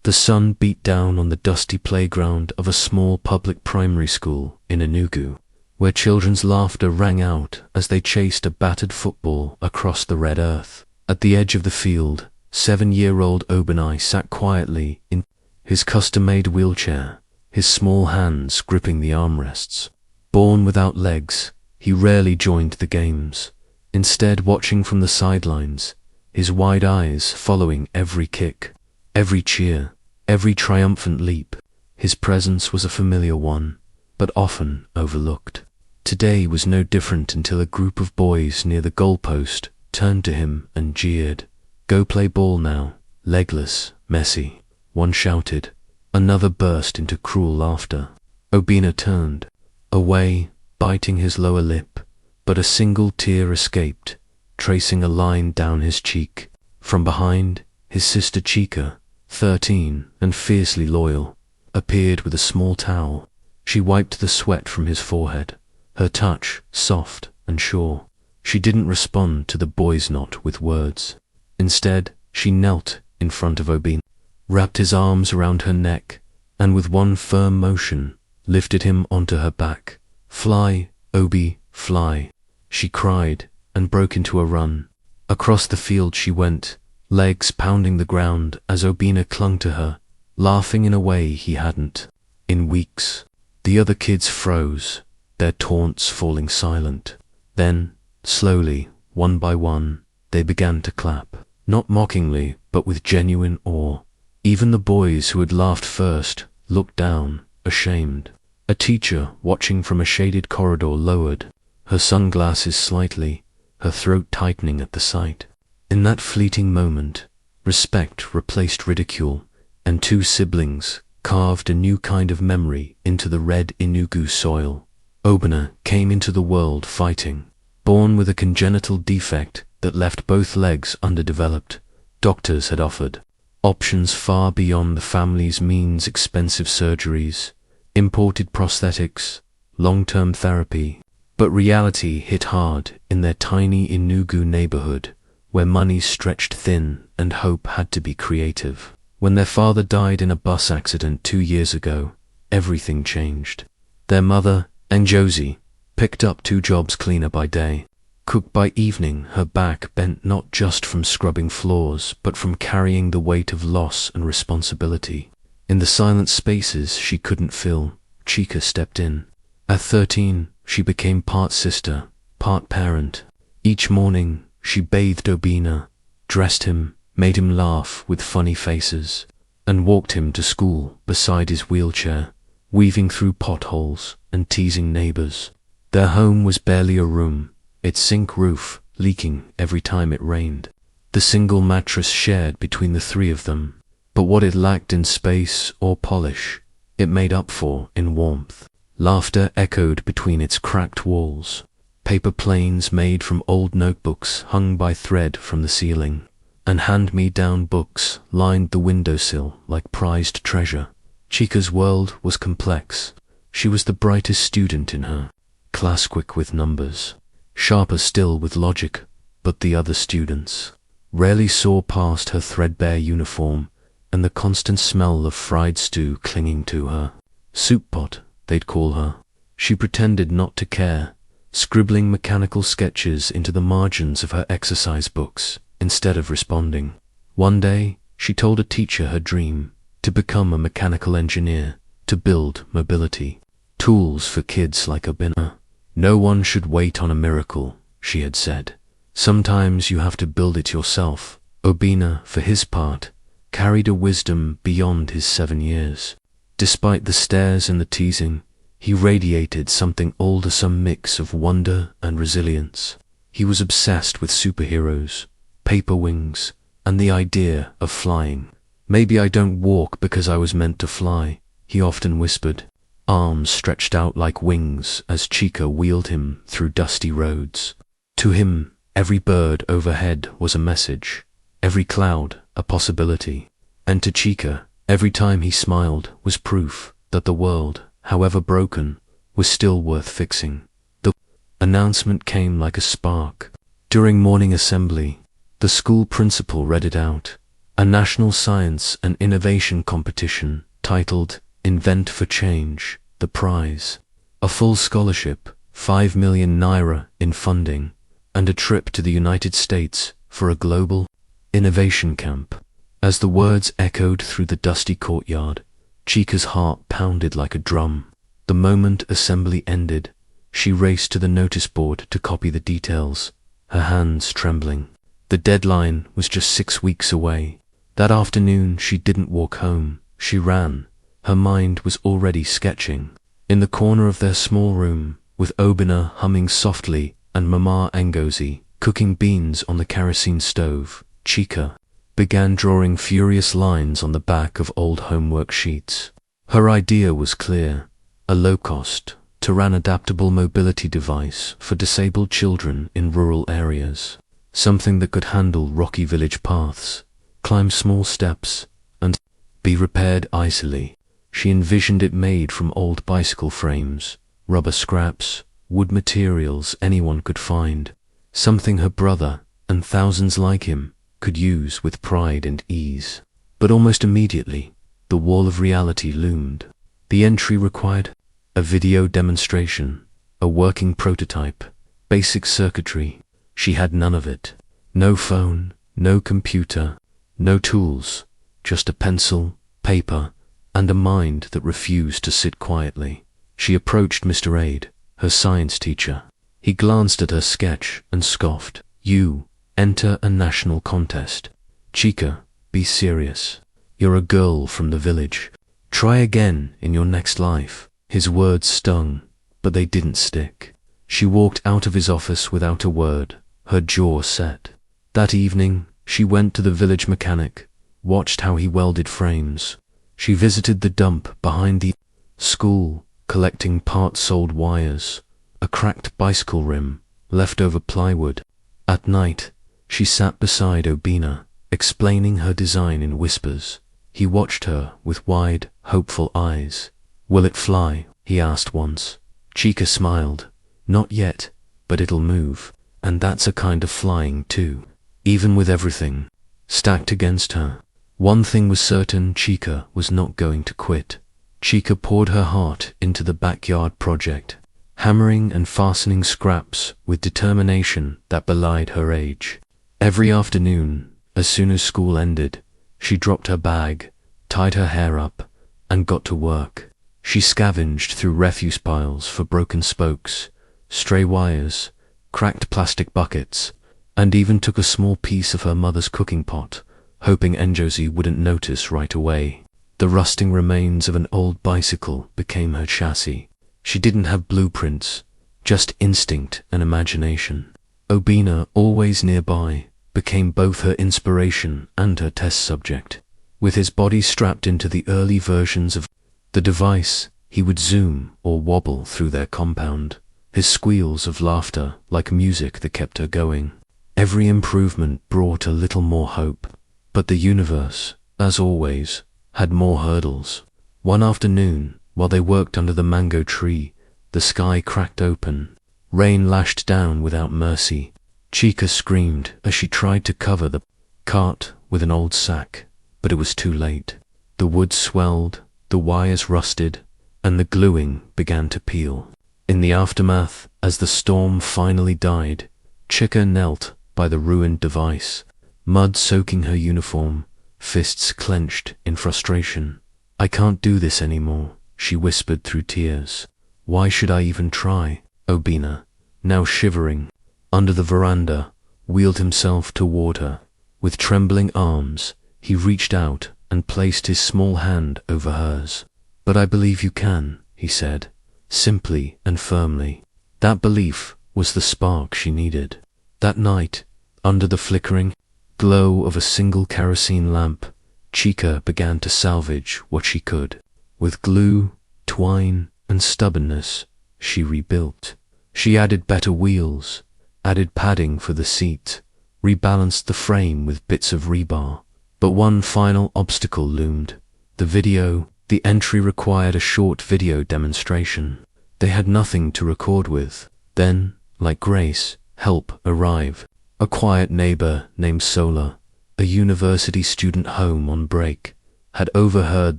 The sun beat down on the dusty playground of a small public primary school in Enugu, where children's laughter rang out as they chased a battered football across the red earth. At the edge of the field, 7-year-old Obinai sat quietly in his custom-made wheelchair, his small hands gripping the armrests. Born without legs, he rarely joined the games, instead watching from the sidelines, his wide eyes following every kick, every cheer, every triumphant leap. His presence was a familiar one, but often overlooked. Today was no different until a group of boys near the goalpost turned to him and jeered. "Go play ball now, legless, messy," one shouted. Another burst into cruel laughter. Obina turned away, biting his lower lip, but a single tear escaped, tracing a line down his cheek. From behind, his sister Chika, 13 and fiercely loyal, appeared with a small towel. She wiped the sweat from his forehead, her touch soft and sure. She didn't respond to the boy's knot with words. Instead, she knelt in front of Obina, wrapped his arms around her neck, and with one firm motion, lifted him onto her back. "Fly, Obi, fly," she cried, and broke into a run. Across the field she went, legs pounding the ground as Obina clung to her, laughing in a way he hadn't in weeks. The other kids froze, their taunts falling silent. Then, slowly, one by one, they began to clap, not mockingly, but with genuine awe. Even the boys who had laughed first looked down, ashamed. A teacher, watching from a shaded corridor, lowered her sunglasses slightly, her throat tightening at the sight. In that fleeting moment, respect replaced ridicule, and 2 siblings carved a new kind of memory into the red Enugu soil. Obina came into the world fighting, born with a congenital defect that left both legs underdeveloped. Doctors had offered options far beyond the family's means: expensive surgeries, imported prosthetics, long-term therapy. But reality hit hard in their tiny Enugu neighborhood, where money stretched thin and hope had to be creative. When their father died in a bus accident 2 years ago, everything changed. Their mother, Josie, picked up 2 jobs: cleaner by day, cook by evening. Her back bent not just from scrubbing floors, but from carrying the weight of loss and responsibility. In the silent spaces she couldn't fill, Chika stepped in. At 13, she became part sister, part parent. Each morning, she bathed Obina, dressed him, made him laugh with funny faces, and walked him to school beside his wheelchair, weaving through potholes and teasing neighbors. Their home was barely a room, its sink roof leaking every time it rained. The single mattress shared between the 3 of them, but what it lacked in space or polish, it made up for in warmth. Laughter echoed between its cracked walls. Paper planes made from old notebooks hung by thread from the ceiling, and hand-me-down books lined the windowsill like prized treasure. Chika's world was complex. She was the brightest student in her class, quick with numbers, sharper still with logic, but the other students rarely saw past her threadbare uniform and the constant smell of fried stew clinging to her. "Soup pot," they'd call her. She pretended not to care, scribbling mechanical sketches into the margins of her exercise books instead of responding. One day, she told a teacher her dream: to become a mechanical engineer, to build mobility tools for kids like Obina. "No one should wait on a miracle," she had said. "Sometimes you have to build it yourself." Obina, for his part, carried a wisdom beyond his 7 years. Despite the stares and the teasing, he radiated something older, some mix of wonder and resilience. He was obsessed with superheroes, paper wings, and the idea of flying. "Maybe I don't walk because I was meant to fly," he often whispered, arms stretched out like wings as Chika wheeled him through dusty roads. To him, every bird overhead was a message, every cloud a possibility, and to Chika, every time he smiled was proof that the world, however broken, was still worth fixing. The announcement came like a spark. During morning assembly, the school principal read it out. a national science and innovation competition titled Invent for Change, the prize, a full scholarship, 5 million naira in funding, and a trip to the United States for a global innovation camp. As the words echoed through the dusty courtyard, Chika's heart pounded like a drum. The moment assembly ended, she raced to the notice board to copy the details, her hands trembling. The deadline was just 6 weeks away. That afternoon she didn't walk home, she ran. Her mind was already sketching. In the corner of their small room, with Obina humming softly and Mama Ngozi cooking beans on the kerosene stove, Chika began drawing furious lines on the back of old homework sheets. Her idea was clear: a low-cost, Terran-adaptable mobility device for disabled children in rural areas. Something that could handle rocky village paths, climb small steps, and be repaired easily. She envisioned it made from old bicycle frames, rubber scraps, wood materials anyone could find. Something her brother, and thousands like him, could use with pride and ease. But almost immediately, the wall of reality loomed. The entry required a video demonstration, a working prototype, basic circuitry. She had none of it. No phone, no computer, no tools, just a pencil, paper, and a mind that refused to sit quietly. She approached Mr. Aid, her science teacher. He glanced at her sketch and scoffed. "You enter a national contest. Chika, be serious. You're a girl from the village. Try again in your next life." His words stung, but they didn't stick. She walked out of his office without a word, her jaw set. That evening, she went to the village mechanic, watched how he welded frames. She visited the dump behind the school, collecting part-sold wires, a cracked bicycle rim, leftover plywood. At night, she sat beside Obina, explaining her design in whispers. He watched her with wide, hopeful eyes. "Will it fly?" he asked once. Chika smiled. "Not yet, but it'll move, and that's a kind of flying too." Even with everything stacked against her, one thing was certain: Chika was not going to quit. Chika poured her heart into the backyard project, hammering and fastening scraps with determination that belied her age. Every afternoon, as soon as school ended, she dropped her bag, tied her hair up, and got to work. She scavenged through refuse piles for broken spokes, stray wires, cracked plastic buckets, and even took a small piece of her mother's cooking pot, hoping Ngozi wouldn't notice right away. The rusting remains of an old bicycle became her chassis. She didn't have blueprints, just instinct and imagination. Obina, always nearby, became both her inspiration and her test subject. With his body strapped into the early versions of the device, he would zoom or wobble through their compound, his squeals of laughter like music that kept her going. Every improvement brought a little more hope, but the universe, as always, had more hurdles. One afternoon, while they worked under the mango tree, the sky cracked open. Rain lashed down without mercy. Chika screamed as she tried to cover the cart with an old sack, but it was too late. The wood swelled, the wires rusted, and the gluing began to peel. In the aftermath, as the storm finally died, Chika knelt by the ruined device, mud soaking her uniform, fists clenched in frustration. "I can't do this anymore," she whispered through tears. "Why should I even try?" Obina, now shivering, under the veranda, wheeled himself toward her. With trembling arms, he reached out and placed his small hand over hers. "But I believe you can," he said, simply and firmly. That belief was the spark she needed. That night, under the flickering glow of a single kerosene lamp, Chika began to salvage what she could. With glue, twine, and stubbornness, she rebuilt. She added better wheels, added padding for the seat, rebalanced the frame with bits of rebar. But one final obstacle loomed: the video. The entry required a short video demonstration. They had nothing to record with. Then, like grace, help arrived. A quiet neighbor named Sola, a university student home on break, had overheard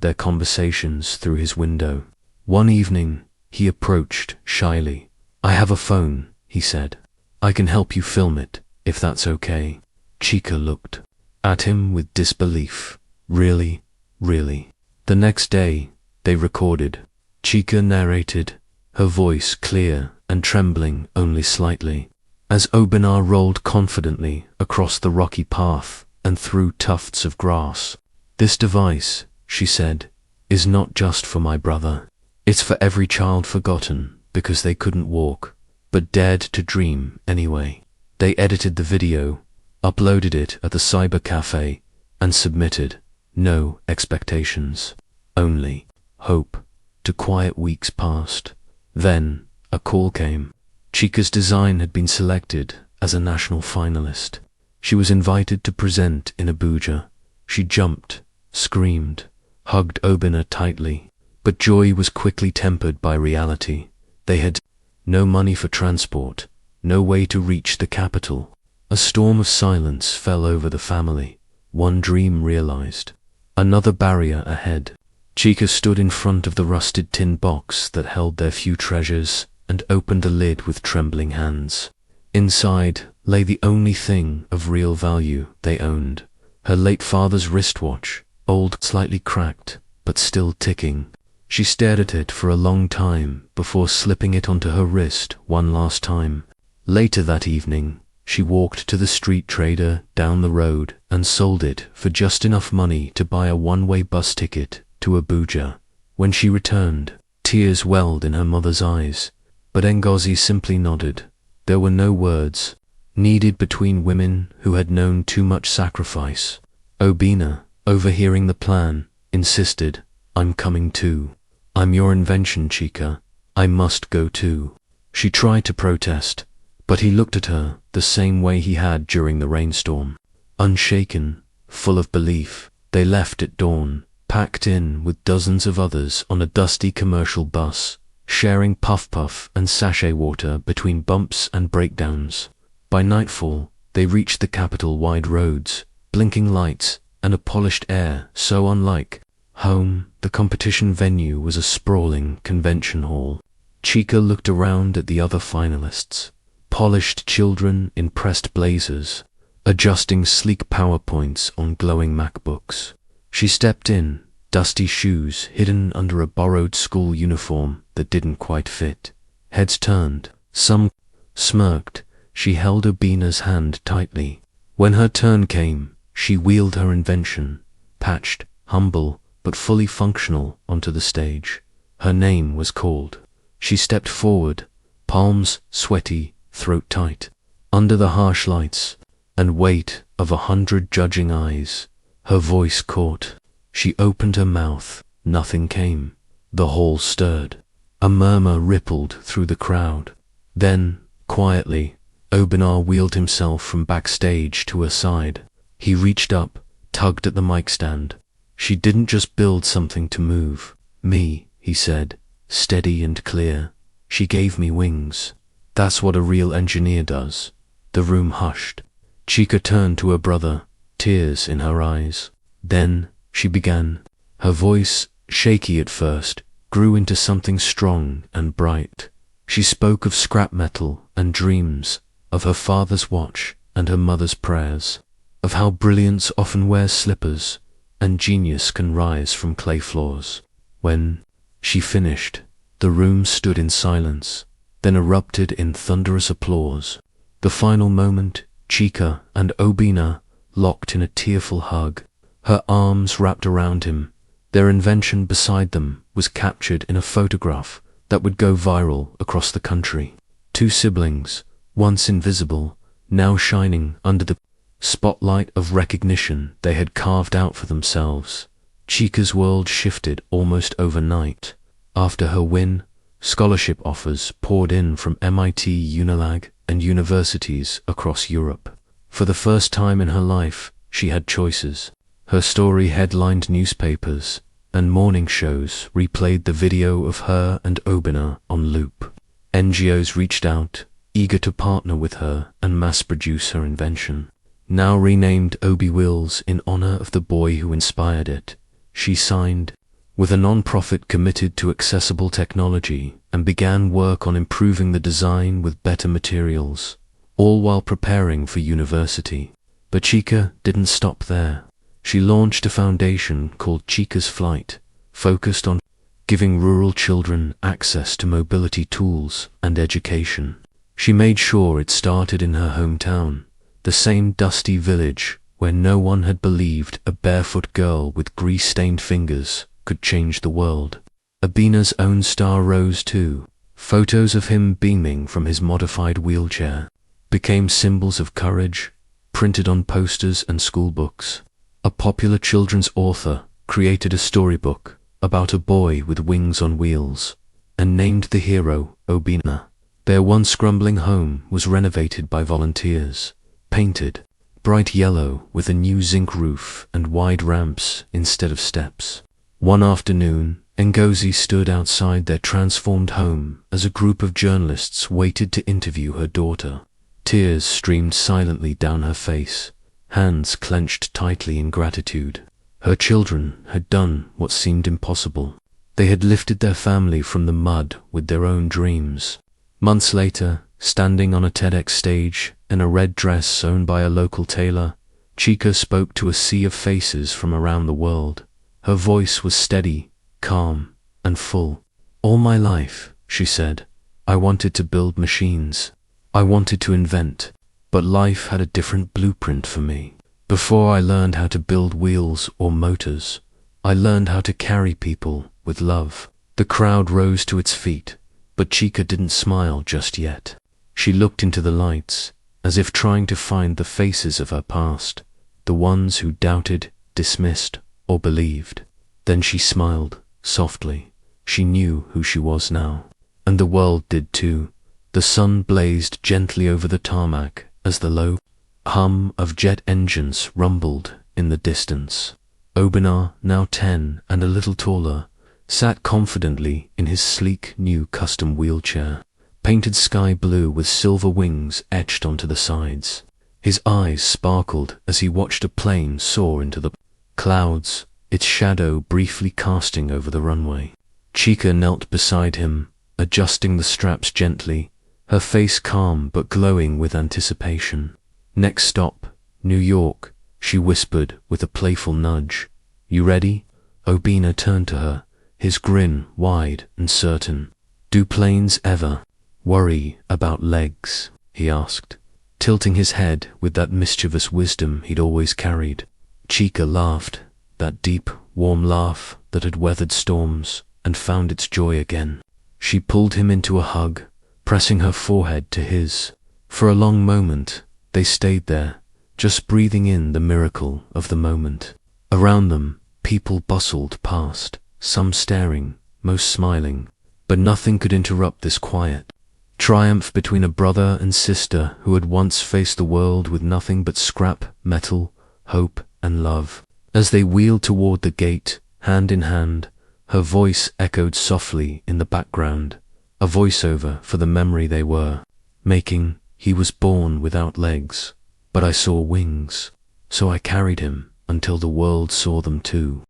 their conversations through his window. One evening, he approached shyly. "I have a phone," he said. "I can help you film it, if that's okay." Chika looked at him with disbelief. "Really? Really?" The next day, they recorded. Chika narrated, her voice clear and trembling only slightly, as Obinar rolled confidently across the rocky path and through tufts of grass. "This device," she said, "is not just for my brother. It's for every child forgotten because they couldn't walk, but dared to dream anyway." They edited the video, uploaded it at the cyber cafe, and submitted. No expectations, only hope. 2 quiet weeks passed. Then a call came. Chika's design had been selected as a national finalist. She was invited to present in Abuja. She jumped, screamed, hugged Obinar tightly. But joy was quickly tempered by reality. They had no money for transport, no way to reach the capital. A storm of silence fell over the family. One dream realized, another barrier ahead. Chika stood in front of the rusted tin box that held their few treasures and opened the lid with trembling hands. Inside lay the only thing of real value they owned, her late father's wristwatch, old, slightly cracked, but still ticking. She stared at it for a long time before slipping it onto her wrist one last time. Later that evening, she walked to the street trader down the road and sold it for just enough money to buy a one-way bus ticket to Abuja. When she returned, tears welled in her mother's eyes, but Ngozi simply nodded. There were no words needed between women who had known too much sacrifice. Obinar, overhearing the plan, insisted, "I'm coming too. I'm your invention, Chika. I must go too." She tried to protest, but he looked at her the same way he had during the rainstorm. Unshaken, full of belief, they left at dawn, packed in with dozens of others on a dusty commercial bus, sharing puff-puff and sachet water between bumps and breakdowns. By nightfall, they reached the capital-wide roads, blinking lights, and a polished air so unlike home. The competition venue was a sprawling convention hall. Chika looked around at the other finalists, polished children in pressed blazers, adjusting sleek PowerPoints on glowing MacBooks. She stepped in, dusty shoes hidden under a borrowed school uniform that didn't quite fit. Heads turned, some smirked. She held Obinar's hand tightly. When her turn came, she wheeled her invention, patched, humble, but fully functional, onto the stage. Her name was called. She stepped forward, palms sweaty, throat tight. Under the harsh lights and weight of 100 judging eyes, her voice caught. She opened her mouth. Nothing came. The hall stirred. A murmur rippled through the crowd. Then, quietly, Obinar wheeled himself from backstage to her side. He reached up, tugged at the mic stand. "She didn't just build something to move me," he said, steady and clear. "She gave me wings. That's what a real engineer does." The room hushed. Chika turned to her brother, tears in her eyes. "Then," she began. Her voice, shaky at first, grew into something strong and bright. She spoke of scrap metal and dreams, of her father's watch and her mother's prayers, of how brilliance often wears slippers and genius can rise from clay floors. When she finished, the room stood in silence, then erupted in thunderous applause. The final moment, Chika and Obinar locked in a tearful hug, her arms wrapped around him. Their invention beside them was captured in a photograph that would go viral across the country. 2 siblings, once invisible, now shining under the spotlight of recognition they had carved out for themselves. Chika's world shifted almost overnight. After her win, scholarship offers poured in from MIT, Unilag, and universities across Europe. For the first time in her life, she had choices. Her story headlined newspapers, and morning shows replayed the video of her and Obinar on loop. NGOs reached out, eager to partner with her and mass-produce her invention. now renamed Obi Wheels in honor of the boy who inspired it. She signed with a non-profit committed to accessible technology and began work on improving the design with better materials, all while preparing for university. But Chika didn't stop there. She launched a foundation called Chika's Flight, focused on giving rural children access to mobility tools and education. She made sure it started in her hometown, the same dusty village where no one had believed a barefoot girl with grease-stained fingers could change the world. Abina's own star rose too. Photos of him beaming from his modified wheelchair became symbols of courage, printed on posters and school books. A popular children's author created a storybook about a boy with wings on wheels and named the hero Obina. Their once grumbling home was renovated by volunteers, painted bright yellow with a new zinc roof and wide ramps instead of steps. One afternoon, Ngozi stood outside their transformed home as a group of journalists waited to interview her daughter. Tears streamed silently down her face, hands clenched tightly in gratitude. Her children had done what seemed impossible. They had lifted their family from the mud with their own dreams. Months later, standing on a TEDx stage in a red dress sewn by a local tailor, Chika spoke to a sea of faces from around the world. Her voice was steady, calm, and full. All my life, she said, I wanted to build machines. I wanted to invent, but life had a different blueprint for me. Before I learned how to build wheels or motors, I learned how to carry people with love. The crowd rose to its feet, but Chika didn't smile just yet. She looked into the lights, as if trying to find the faces of her past, the ones who doubted, dismissed, or believed. Then she smiled, softly. She knew who she was now. And the world did too. The sun blazed gently over the tarmac as the low hum of jet engines rumbled in the distance. Obina, now 10 and a little taller, sat confidently in his sleek new custom wheelchair, painted sky blue with silver wings etched onto the sides. His eyes sparkled as he watched a plane soar into the clouds, its shadow briefly casting over the runway. Chika knelt beside him, adjusting the straps gently, her face calm but glowing with anticipation. Next stop, New York, she whispered with a playful nudge. You ready? Obina turned to her, his grin wide and certain. Do planes ever worry about legs? He asked, tilting his head with that mischievous wisdom he'd always carried. Chika laughed, that deep, warm laugh that had weathered storms and found its joy again. She pulled him into a hug, pressing her forehead to his. For a long moment, they stayed there, just breathing in the miracle of the moment. Around them, people bustled past, some staring, most smiling, but nothing could interrupt this quiet triumph between a brother and sister who had once faced the world with nothing but scrap metal, hope, and love. As they wheeled toward the gate, hand in hand, her voice echoed softly in the background, a voiceover for the memory they were making. He was born without legs, but I saw wings, so I carried him until the world saw them too.